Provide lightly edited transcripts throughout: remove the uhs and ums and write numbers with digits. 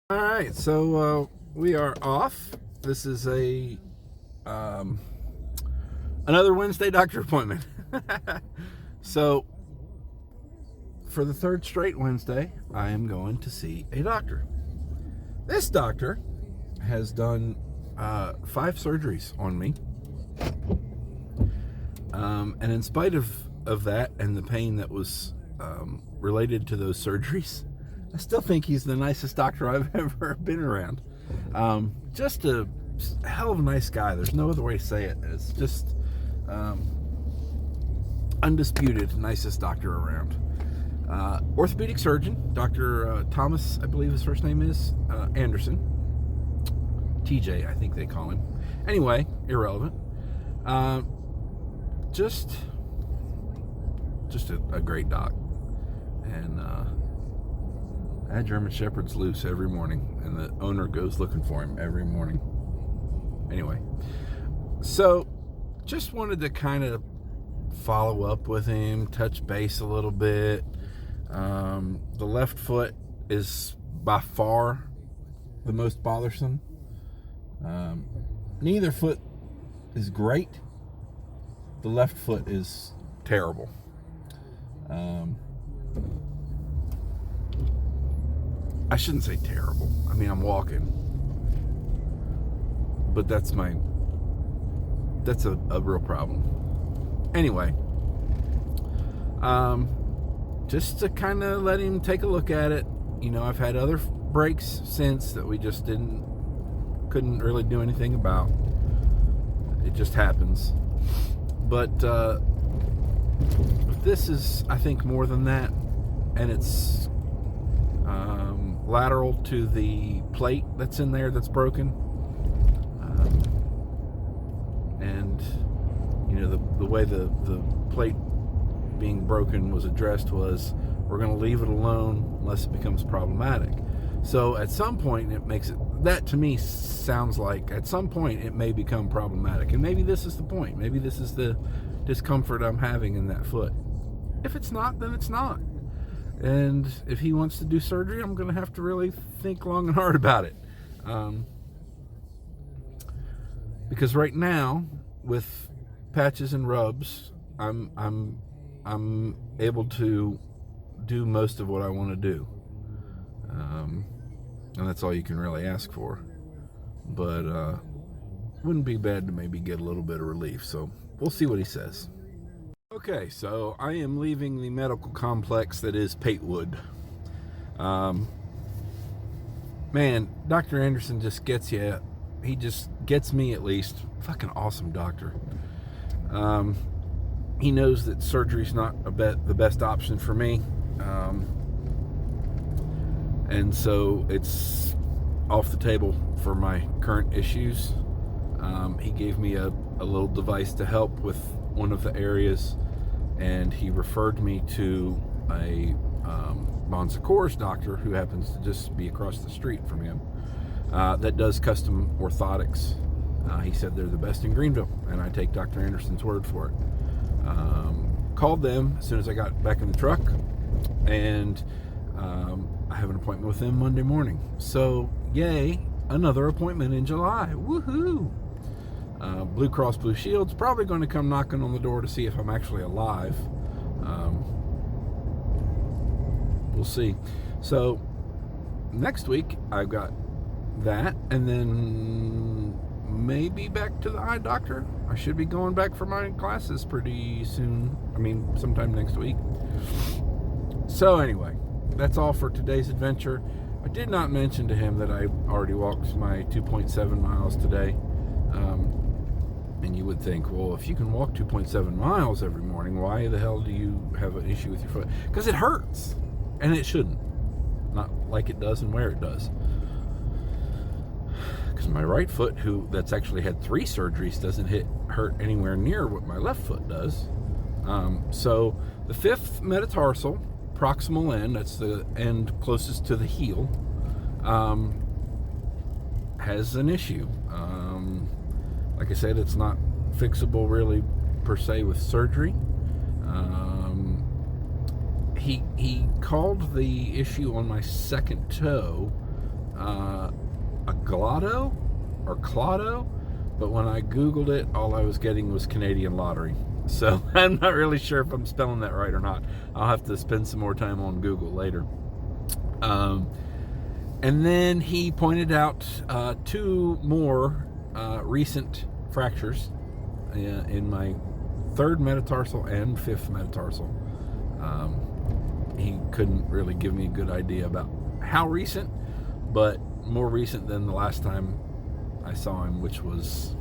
All right, so we are off. This is another Wednesday doctor appointment. So for the third straight Wednesday, I am going to see a doctor. This doctor has done 5 surgeries on me, and in spite of that and the pain that was related to those surgeries, I still think he's the nicest doctor I've ever been around. Just a hell of a nice guy. There's no other way to say it. It's just undisputed nicest doctor around. Orthopedic surgeon, Dr. Thomas, I believe his first name is, Anderson. TJ, I think they call him. Anyway, irrelevant. Just a great doc. And that German Shepherd's loose every morning, and the owner goes looking for him every morning. Anyway, so just wanted to kind of follow up with him, touch base a little bit. The left foot is by far the most bothersome. Neither foot is great. The left foot is terrible. I shouldn't say terrible. I mean, I'm walking. But that's a real problem. Anyway, just to kind of let him take a look at it. You know, I've had other breaks since that we just couldn't really do anything about. It just happens. But this is, I think, more than that, and it's lateral to the plate that's in there that's broken. And you know, the way the plate being broken was addressed was, we're going to leave it alone unless it becomes problematic. So at some point, that to me sounds like at some point it may become problematic, and maybe this is the point. Maybe this is the discomfort I'm having in that foot. If it's not, then it's not. And if he wants to do surgery, I'm going to have to really think long and hard about it. Because right now, with patches and rubs, I'm able to do most of what I want to do. And that's all you can really ask for. But wouldn't be bad to maybe get a little bit of relief. So we'll see what he says. Okay, so I am leaving the medical complex that is Patewood. Man, Dr. Anderson just gets you. He just gets me, at least. Fucking awesome doctor. He knows that surgery's not the best option for me. And so it's off the table for my current issues. He gave me a little device to help with one of the areas, and he referred me to a Bon Secours doctor who happens to just be across the street from him, that does custom orthotics. He said they're the best in Greenville, and I take Dr. Anderson's word for it. Called them as soon as I got back in the truck, and I have an appointment with them Monday morning. So, yay, another appointment in July. Woohoo! Blue Cross Blue Shield's probably going to come knocking on the door to see if I'm actually alive. We'll see. So, next week, I've got that, and then maybe back to the eye doctor. I should be going back for my classes pretty soon. I mean, sometime next week. So anyway, that's all for today's adventure. I did not mention to him that I already walked my 2.7 miles today. And you would think, well, if you can walk 2.7 miles every morning, why the hell do you have an issue with your foot? Because it hurts. And it shouldn't. Not like it does and where it does. Because my right foot, that's actually had 3 surgeries, doesn't hurt anywhere near what my left foot does. So the 5th metatarsal, proximal end, that's the end closest to the heel, has an issue. Like I said, it's not fixable really per se with surgery. He called the issue on my second toe Aglado or Clado, but when I Googled it, all I was getting was Canadian Lottery. So I'm not really sure if I'm spelling that right or not. I'll have to spend some more time on Google later. And then he pointed out 2 more recent fractures in my 3rd metatarsal and 5th metatarsal. He couldn't really give me a good idea about how recent, but more recent than the last time I saw him, which was,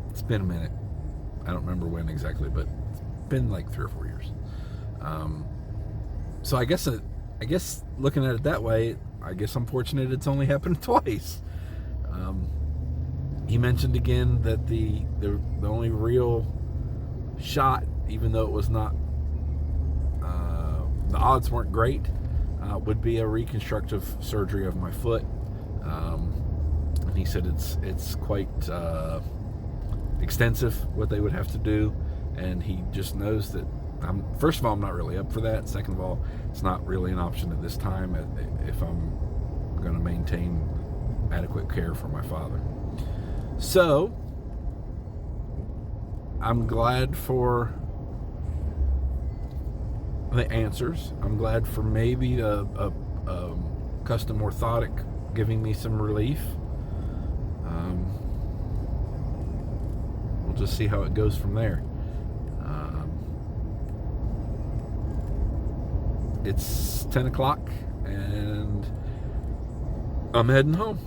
it's been a minute. I don't remember when exactly, but it's been like 3 or 4 years. So I guess looking at it that way, I guess I'm fortunate it's only happened twice. He mentioned again that the only real shot, even though it was not, the odds weren't great, would be a reconstructive surgery of my foot. And he said it's quite extensive what they would have to do, and he just knows that first of all, I'm not really up for that. Second of all, it's not really an option at this time if I'm going to maintain adequate care for my father. So I'm glad for the answers. I'm glad for maybe a custom orthotic giving me some relief. We'll just see how it goes from there. It's 10 o'clock and I'm heading home.